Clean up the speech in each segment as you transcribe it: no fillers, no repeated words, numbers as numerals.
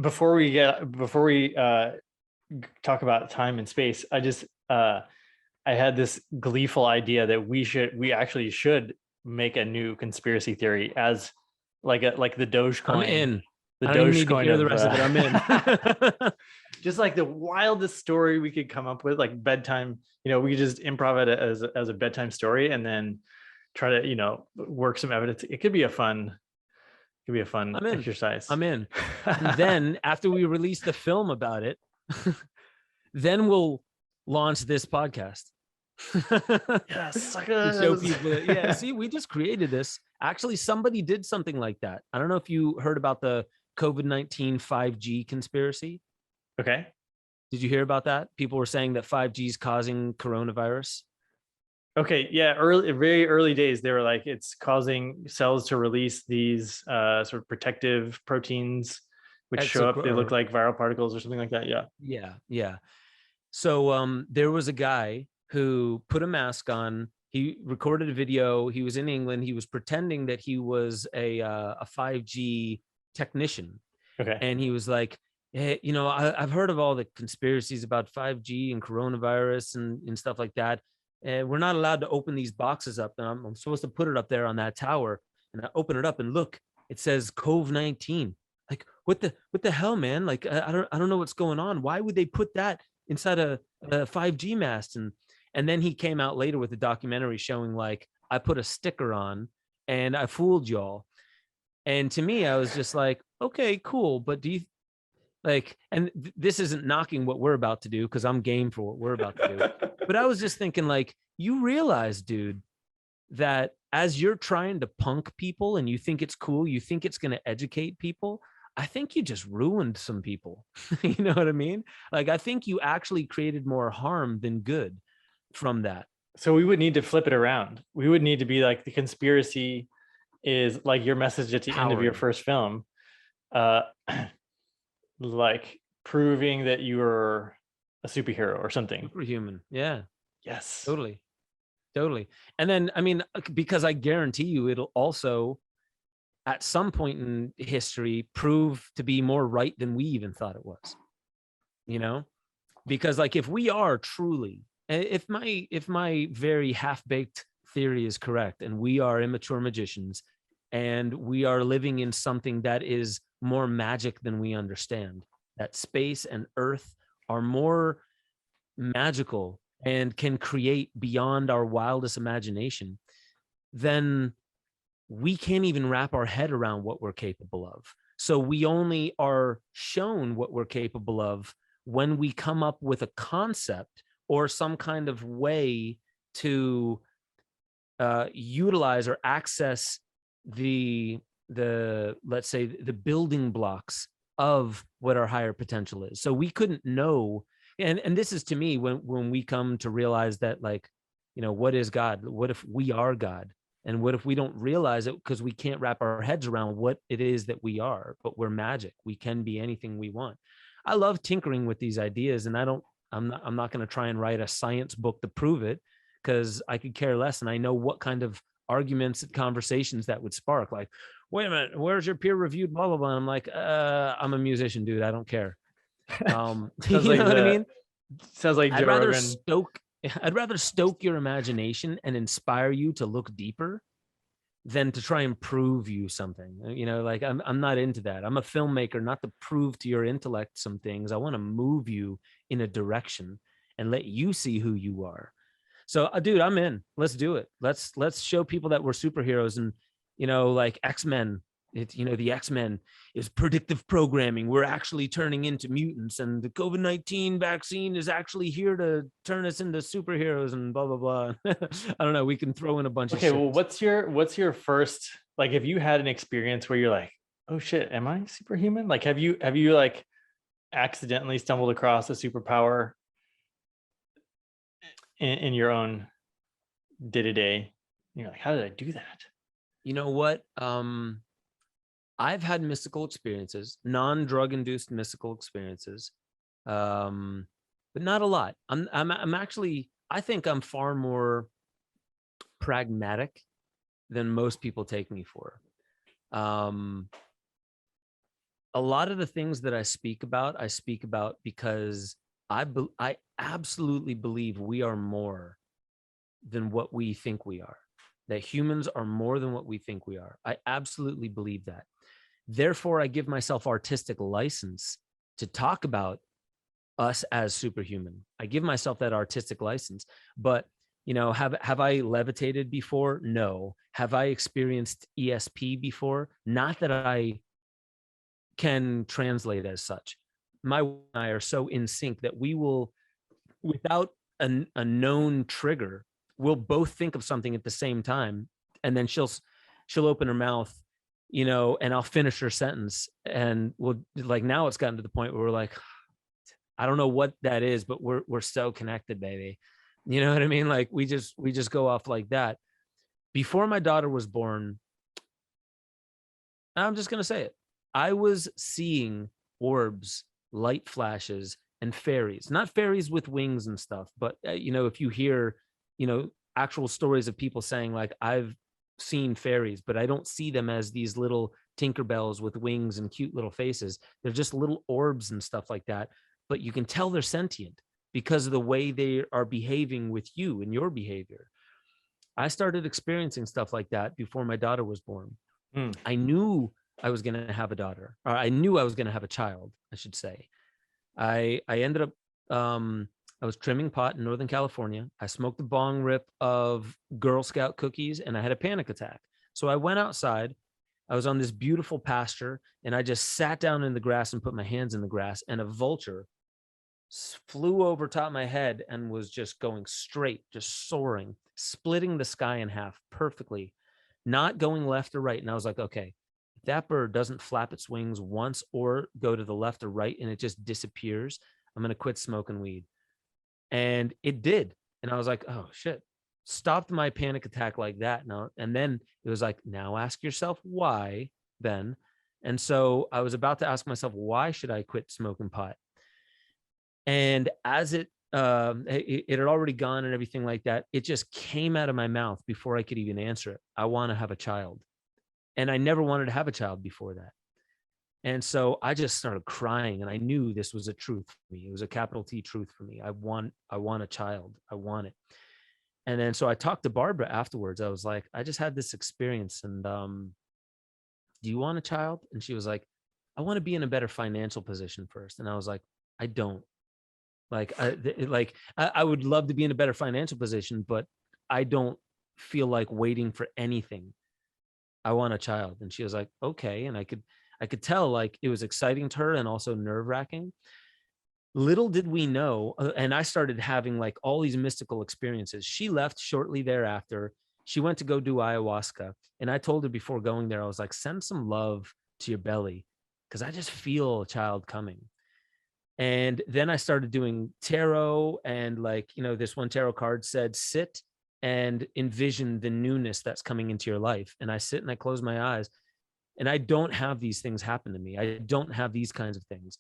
before we talk about time and space, I had this gleeful idea that we actually should make a new conspiracy theory as like the Dogecoin. I'm in. The I don't even need to Dogecoin hear the rest of it. I'm in. just like the wildest story we could come up with, like bedtime. We could just improv it as a bedtime story, and then try to work some evidence. It could be a fun exercise. I'm in. And then after we release the film about it, then we'll launch this podcast. Yes, show people that, yeah, see, we just created this. Actually, somebody did something like that. I don't know if you heard about the COVID-19 5G conspiracy. Okay. Did you hear about that? People were saying that 5G is causing coronavirus. Okay, yeah, very early days, they were like, it's causing cells to release these sort of protective proteins, which show up. They look like viral particles or something like that. Yeah. So there was a guy who put a mask on. He recorded a video. He was in England. He was pretending that he was a 5G technician. Okay. And he was like, hey, I've heard of all the conspiracies about 5G and coronavirus and stuff like that. And we're not allowed to open these boxes up. And I'm supposed to put it up there on that tower. And I open it up and look, it says COVID-19. Like, what the hell, man? Like, I don't know what's going on. Why would they put that inside a 5G mast? And then he came out later with a documentary showing, like, I put a sticker on and I fooled y'all. And to me, I was just like, okay, cool. But do you like, and this isn't knocking what we're about to do, because I'm game for what we're about to do. But I was just thinking, like, you realize, dude, that as you're trying to punk people and you think it's cool, you think it's going to educate people, I think you just ruined some people. You know what I mean? Like, I think you actually created more harm than good from that. So we would need to flip it around. We would need to be like, the conspiracy is like your message at the end of your first film, like proving that you were a superhero or something. Superhuman. Yeah. Yes. Totally. And then, I mean, because I guarantee you it'll also, at some point in history, prove to be more right than we even thought it was. Because, like, if we are truly, if my very half-baked theory is correct, and we are immature magicians, and we are living in something that is more magic than we understand, that space and earth are more magical and can create beyond our wildest imagination, then we can't even wrap our head around what we're capable of. So we only are shown what we're capable of when we come up with a concept or some kind of way to utilize or access the let's say the building blocks of what our higher potential is. So we couldn't know. And this is, to me, when we come to realize that, like, what is God? What if we are God? And what if we don't realize it because we can't wrap our heads around what it is that we are? But we're magic. We can be anything we want. I love tinkering with these ideas, and I'm not going to try and write a science book to prove it, because I could care less. And I know what kind of arguments and conversations that would spark. Like, wait a minute, where's your peer-reviewed blah blah blah? And I'm like, I'm a musician, dude. I don't care. You know what I mean? Sounds like I'd rather stoke your imagination and inspire you to look deeper than to try and prove you something. Like, I'm not into that. I'm a filmmaker, not to prove to your intellect some things. I want to move you in a direction and let you see who you are. So, dude, I'm in. Let's do it. Let's show people that we're superheroes. And, like X-Men, the X-Men is predictive programming. We're actually turning into mutants, and the COVID-19 vaccine is actually here to turn us into superheroes and blah, blah, blah. I don't know. We can throw in a bunch of shit. Okay, well, what's your first, like, if you had an experience where you're like, oh shit, am I superhuman? Like, have you like accidentally stumbled across a superpower in your own day-to-day? You're like, how did I do that? You know what? I've had mystical experiences, non-drug induced mystical experiences, but not a lot. I'm actually, I think I'm far more pragmatic than most people take me for. A a lot of the things that I speak about because I absolutely believe we are more than what we think we are, that humans are more than what we think we are. I absolutely believe that. Therefore, I give myself artistic license to talk about us as superhuman. I give myself that artistic license. But, you know, have I levitated before? No. Have I experienced ESP before? Not that I can translate as such. My wife and I are so in sync that we will, without a known trigger, we'll both think of something at the same time, and then she'll open her mouth, you know, and I'll finish her sentence, and we'll, like, now it's gotten to the point where we're like, I don't know what that is, but we're so connected, baby. You know what I mean? Like, we just go off like that. Before my daughter was born, I'm just gonna say it, I was seeing orbs, light flashes, and fairies. Not fairies with wings and stuff, but you know, if you hear, you know, actual stories of people saying like, I've seen fairies, but I don't see them as these little Tinkerbells with wings and cute little faces. They're just little orbs and stuff like that. But you can tell they're sentient because of the way they are behaving with you and your behavior. I started experiencing stuff like that before my daughter was born. Mm. I knew I was going to have a daughter, or I knew I was going to have a child, I should say. I ended up, I was trimming pot in Northern California. I smoked a bong rip of Girl Scout cookies and I had a panic attack. So I went outside. I was on this beautiful pasture and I just sat down in the grass and put my hands in the grass, and a vulture flew over top of my head and was just going straight, just soaring, splitting the sky in half perfectly, not going left or right. And I was like, okay, if that bird doesn't flap its wings once or go to the left or right and it just disappears, I'm going to quit smoking weed. And it did. And I was like, oh shit, stopped my panic attack like that now. And then it was like, now ask yourself why then. And so I was about to ask myself, why should I quit smoking pot? And as it had already gone and everything like that, it just came out of my mouth before I could even answer it. I want to have a child. And I never wanted to have a child before that. And so I just started crying, and I knew this was a truth for me. It was a capital T truth for me. I want a child. I want it. And then so I talked to Barbara afterwards. I was like, I just had this experience, and do you want a child? And she was like, I want to be in a better financial position first. And I was like, I don't. I would love to be in a better financial position, but I don't feel like waiting for anything. I want a child. And she was like, okay. And I could tell like it was exciting to her and also nerve-wracking. Little did we know, and I started having like all these mystical experiences. She left shortly thereafter. She went to go do ayahuasca. And I told her before going there, I was like, send some love to your belly, because I just feel a child coming. And then I started doing tarot, and like, you know, this one tarot card said, sit and envision the newness that's coming into your life. And I sit and I close my eyes, and I don't have these things happen to me. I don't have these kinds of things.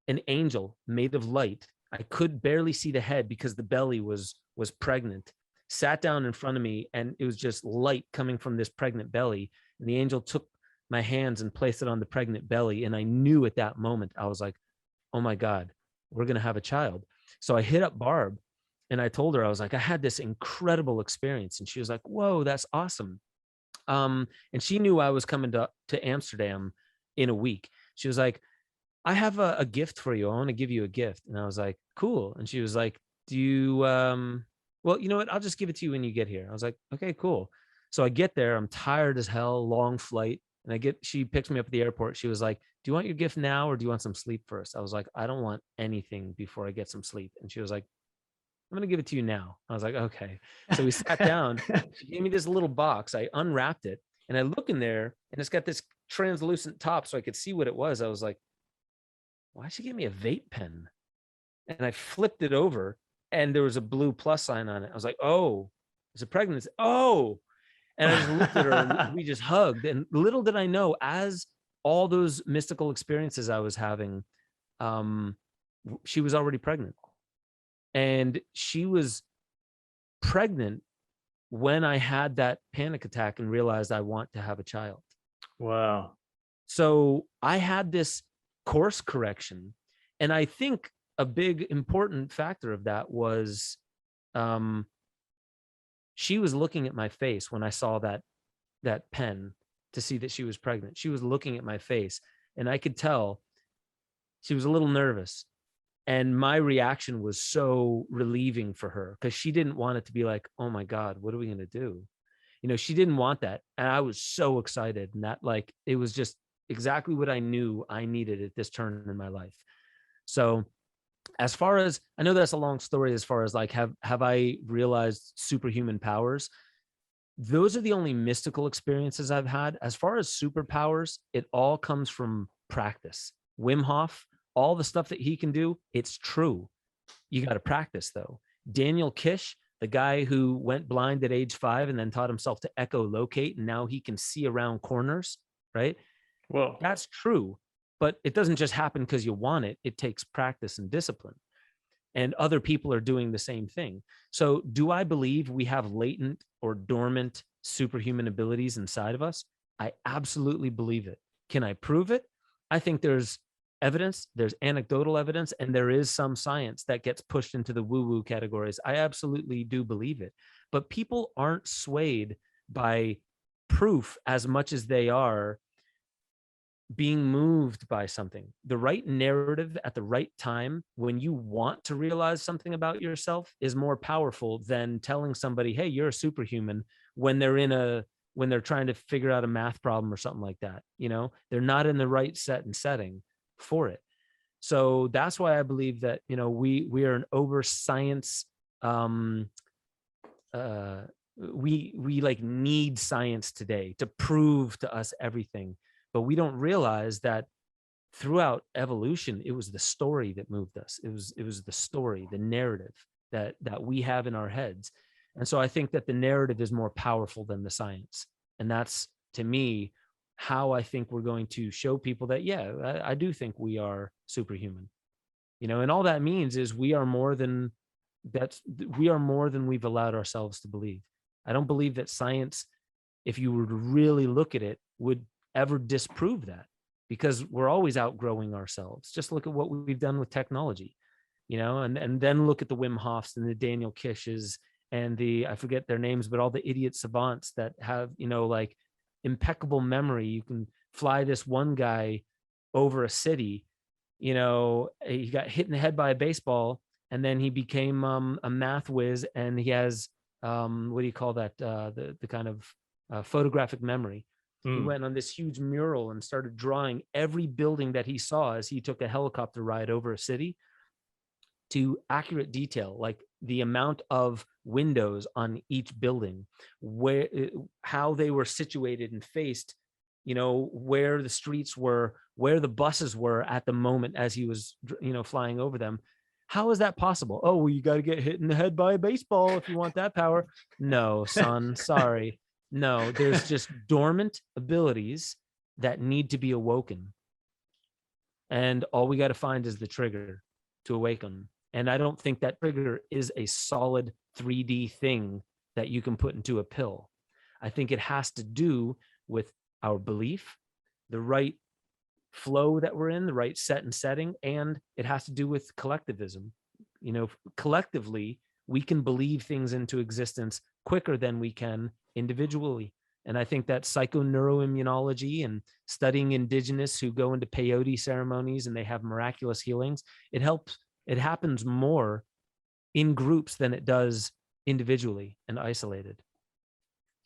An angel made of light, I could barely see the head because the belly was pregnant, sat down in front of me, and it was just light coming from this pregnant belly. And the angel took my hands and placed it on the pregnant belly. And I knew at that moment, I was like, oh my God, we're going to have a child. So I hit up Barb and I told her, I was like, I had this incredible experience. And she was like, whoa, that's awesome. And she knew I was coming to Amsterdam in a week. She was like, I have a gift for you. I want to give you a gift. And I was like, cool. And she was like, do you, well, you know what? I'll just give it to you when you get here. I was like, okay, cool. So I get there. I'm tired as hell, long flight. And she picks me up at the airport. She was like, do you want your gift now or do you want some sleep first? I was like, I don't want anything before I get some sleep. And she was like, I'm going to give it to you now. I was like, okay. So we sat down. She gave me this little box. I unwrapped it and I look in there and it's got this translucent top so I could see what it was. I was like, why'd she give me a vape pen? And I flipped it over and there was a blue plus sign on it. I was like, oh, it's a pregnancy. Oh. And I just looked at her and we just hugged. And little did I know, as all those mystical experiences I was having, she was already pregnant. And she was pregnant when I had that panic attack and realized I want to have a child. Wow. So I had this course correction. And I think a big important factor of that was she was looking at my face when I saw that pen to see that she was pregnant. She was looking at my face, and I could tell she was a little nervous. And my reaction was so relieving for her, because she didn't want it to be like, oh my God, what are we going to do? You know, she didn't want that. And I was so excited. And that, like, it was just exactly what I knew I needed at this turn in my life. So as far as, I know that's a long story as far as like, have I realized superhuman powers? Those are the only mystical experiences I've had. As far as superpowers, it all comes from practice. Wim Hof, all the stuff that he can do, it's true. You got to practice though. Daniel Kish, the guy who went blind at age 5 and then taught himself to echolocate, and now he can see around corners, right? Whoa. That's true, but it doesn't just happen because you want it. It takes practice and discipline. And other people are doing the same thing. So do I believe we have latent or dormant superhuman abilities inside of us? I absolutely believe it. Can I prove it? I think there's evidence, there's anecdotal evidence, and there is some science that gets pushed into the woo-woo categories. I absolutely do believe it. But people aren't swayed by proof as much as they are being moved by something. The right narrative at the right time, when you want to realize something about yourself, is more powerful than telling somebody, hey, you're a superhuman, when they're trying to figure out a math problem or something like that. You know, they're not in the right set and setting for it. So that's why I believe that, you know, we are an over science, we like need science today to prove to us everything. But we don't realize that throughout evolution, it was the story that moved us. It was the story, the narrative that we have in our heads. And so I think that the narrative is more powerful than the science. And that's, to me, how I think we're going to show people that, yeah, I do think we are superhuman. You know, and all that means is we are more than we've allowed ourselves to believe. I don't believe that science, if you were to really look at it, would ever disprove that, because we're always outgrowing ourselves. Just look at what we've done with technology, you know, and then look at the Wim Hofs and the Daniel Kishes and I forget their names, but all the idiot savants that have, you know, like impeccable memory. You can fly this one guy over a city, you know, he got hit in the head by a baseball, and then he became a math whiz, and he has what do you call that? The kind of photographic memory. He went on this huge mural and started drawing every building that he saw as he took a helicopter ride over a city, to accurate detail, like the amount of windows on each building, where, how they were situated and faced, you know, where the streets were, where the buses were at the moment as he was, you know, flying over them. How is that possible? Oh, well, you got to get hit in the head by a baseball if you want that power. No, son, sorry. No, there's just dormant abilities that need to be awoken. And all we got to find is the trigger to awaken. And I don't think that trigger is a solid 3D thing that you can put into a pill. I think it has to do with our belief, the right flow that we're in, the right set and setting, and it has to do with collectivism. You know, collectively, we can believe things into existence quicker than we can individually. And I think that psychoneuroimmunology and studying indigenous who go into peyote ceremonies and they have miraculous healings, it happens more in groups than it does individually and isolated.